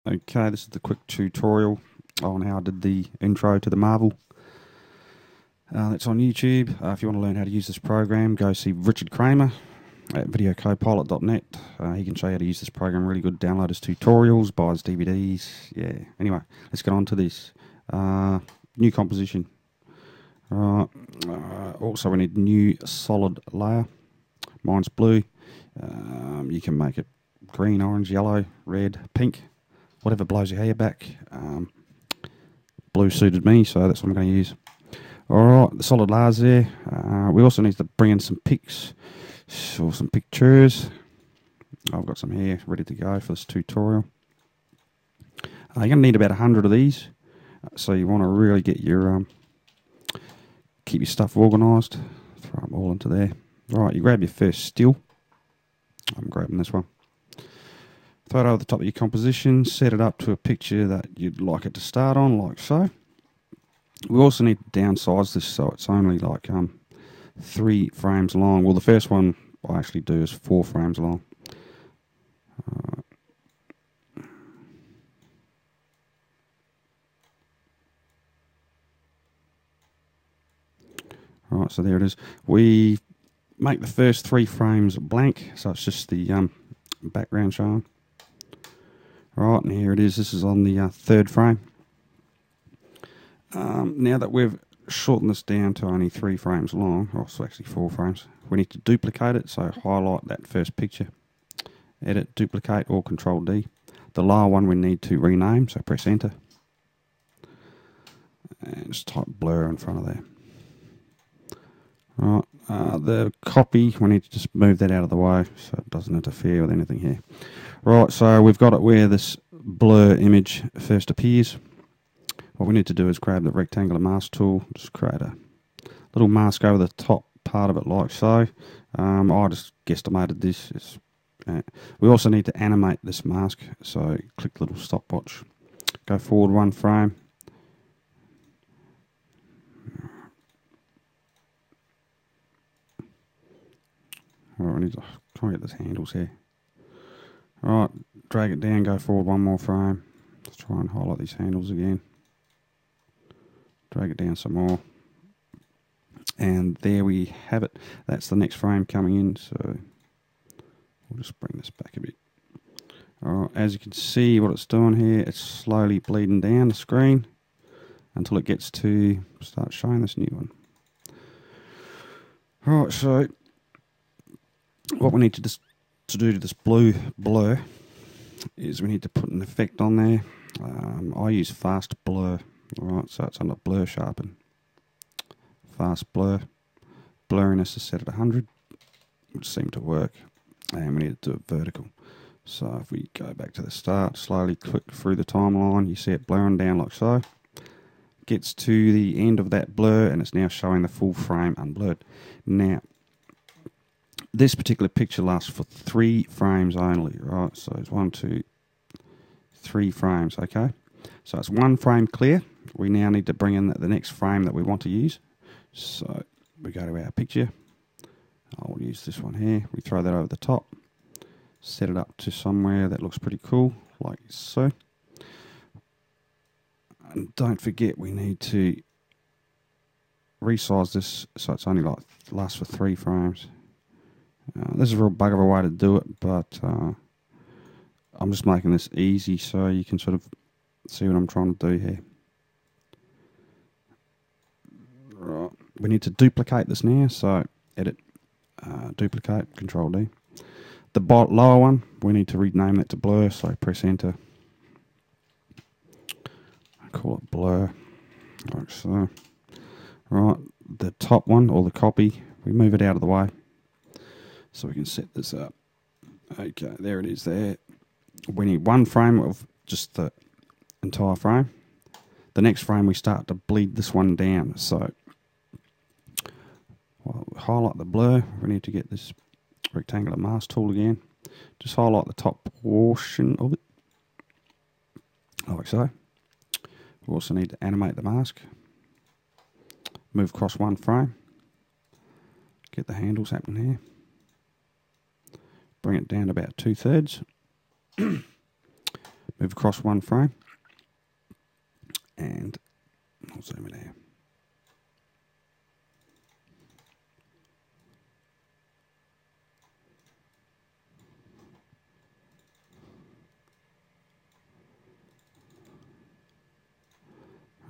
Okay, this is the quick tutorial on how I did the intro to the Marvel. It's on YouTube. If you want to learn how to use this program, go see Richard Kramer at videocopilot.net. He can show you how to use this program really good. Download his tutorials, buy his DVDs. Yeah, anyway, let's get on to this. New composition. Also, we need new solid layer. Mine's blue. You can make it green, orange, yellow, red, pink. Whatever blows your hair back. Blue suited me, so that's what I'm going to use. Alright, the solid layers there. We also need to bring in some pics or some pictures. I've got some here ready to go for this tutorial. You're going to need about 100 of these. So you want to really get your keep your stuff organised. Throw them all into there. Right, you grab your first still. I'm grabbing this one. Throw it over the top of your composition, set it up to a picture that you'd like it to start on, like so. We also need to downsize this so it's only like 3 frames long. Well, the first one I actually do is 4 frames long. Alright, so there it is. We make the first 3 frames blank, so it's just the background showing. Right, and here it is. This is on the 3rd frame. Now that we've shortened this down to only 3 frames long, or so actually 4 frames, we need to duplicate it. So highlight that first picture, edit, duplicate, or Control D. The lower one we need to rename, so press Enter, and just type blur in front of there. Right, the copy, we need to just move that out of the way so it doesn't interfere with anything here. Right, so we've got it where this blur image first appears. What we need to do is grab the rectangular mask tool, just create a little mask over the top part of it like so. I just guesstimated this. We also need to animate this mask, so click the little stopwatch. Go forward 1 frame. Alright, I need to try and get these handles here. Alright, drag it down, go forward 1 more frame. Let's try and highlight these handles again. Drag it down some more. And there we have it. That's the next frame coming in, so we'll just bring this back a bit. Alright, as you can see what it's doing here, it's slowly bleeding down the screen until it gets to start showing this new one. Alright, so what we need to do to this blue blur is we need to put an effect on there. I use fast blur. Alright, so it's under blur sharpen. Fast blur. Blurriness is set at 100, which seemed to work. And we need to do it vertical. So if we go back to the start, slowly click through the timeline, you see it blurring down like so. Gets to the end of that blur and it's now showing the full frame unblurred. Now, this particular picture lasts for 3 frames only, right? So it's 1, 2, 3 frames, okay? So it's 1 frame clear. We now need to bring in the next frame that we want to use. So we go to our picture. I'll use this one here. We throw that over the top. Set it up to somewhere that looks pretty cool, like so. And don't forget we need to resize this so it's only like lasts for 3 frames. This is a real bug of a way to do it, but I'm just making this easy so you can sort of see what I'm trying to do here. Right, we need to duplicate this now, so edit, duplicate, Control D. The lower one, we need to rename that to blur, so press Enter. Call it blur, like so. Right, the top one, or the copy, we move it out of the way so we can set this up. Okay, there it is there. We need 1 frame of just the entire frame. The next frame we start to bleed this one down, so highlight the blur. We need to get this rectangular mask tool again. Just highlight the top portion of it, like so. We also need to animate the mask. Move across 1 frame. Get the handles happening here. Bring it down to about 2/3. Move across one frame. And I'll zoom in here.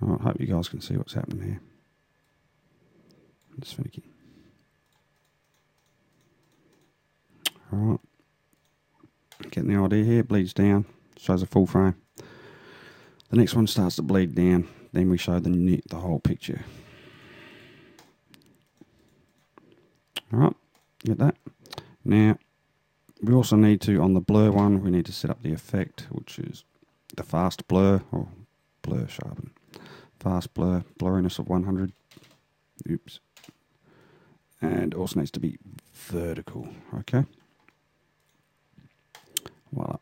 I hope you guys can see what's happening here. It's finicky. Alright. Getting the idea here. Bleeds down. Shows a full frame. The next one starts to bleed down. Then we show the whole picture. Alright. Get that. Now, we also need to, on the blur one, we need to set up the effect, which is the fast blur, or blur sharpen. Fast blur, blurriness of 100. Oops. And also needs to be vertical, okay? Voila.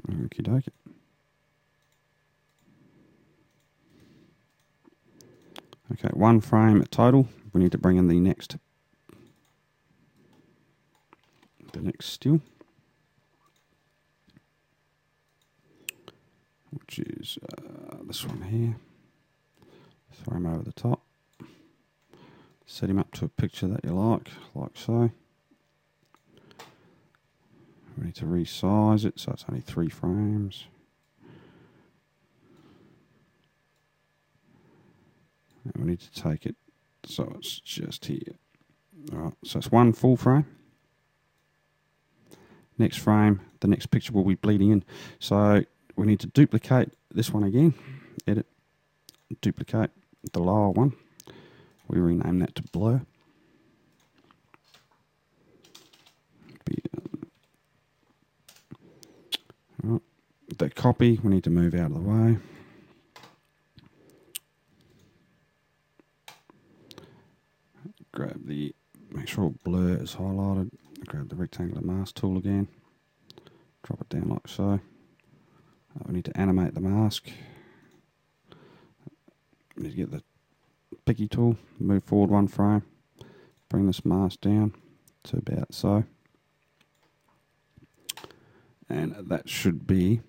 Okie dokie. Okay, one frame total. We need to bring in the next still, which is this one here. Throw him over the top. Set him up to a picture that you like so. We need to resize it so it's only 3 frames. And we need to take it so it's just here. Alright, so it's 1 full frame. Next frame, the next picture will be bleeding in. So we need to duplicate this one again. Edit, duplicate the lower one. We rename that to blur. Right. The copy, we need to move out of the way. Grab the, make sure all blur is highlighted. Grab the rectangular mask tool again. Drop it down like so. We need to animate the mask. We need to get the picky tool, move forward 1 frame, bring this mask down to about so. And that should be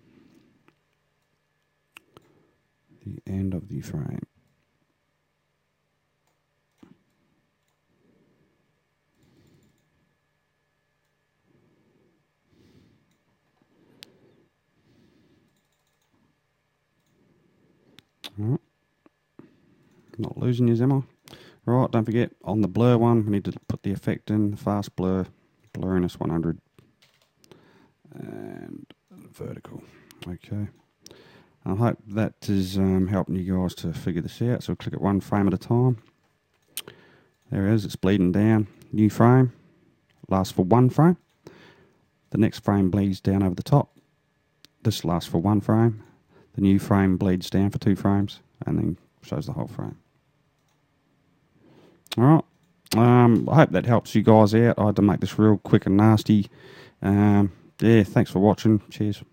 the end of the frame. Alright. Not losing you, am I? Right, don't forget, on the blur one, we need to put the effect in, the fast blur, blurriness 100. And vertical. Okay. I hope that is helping you guys to figure this out. So we'll click it 1 frame at a time. There it is. It's bleeding down. New frame. Lasts for 1 frame. The next frame bleeds down over the top. This lasts for 1 frame. The new frame bleeds down for 2 frames. And then shows the whole frame. Alright. I hope that helps you guys out. I had to make this real quick and nasty. Yeah, thanks for watching. Cheers.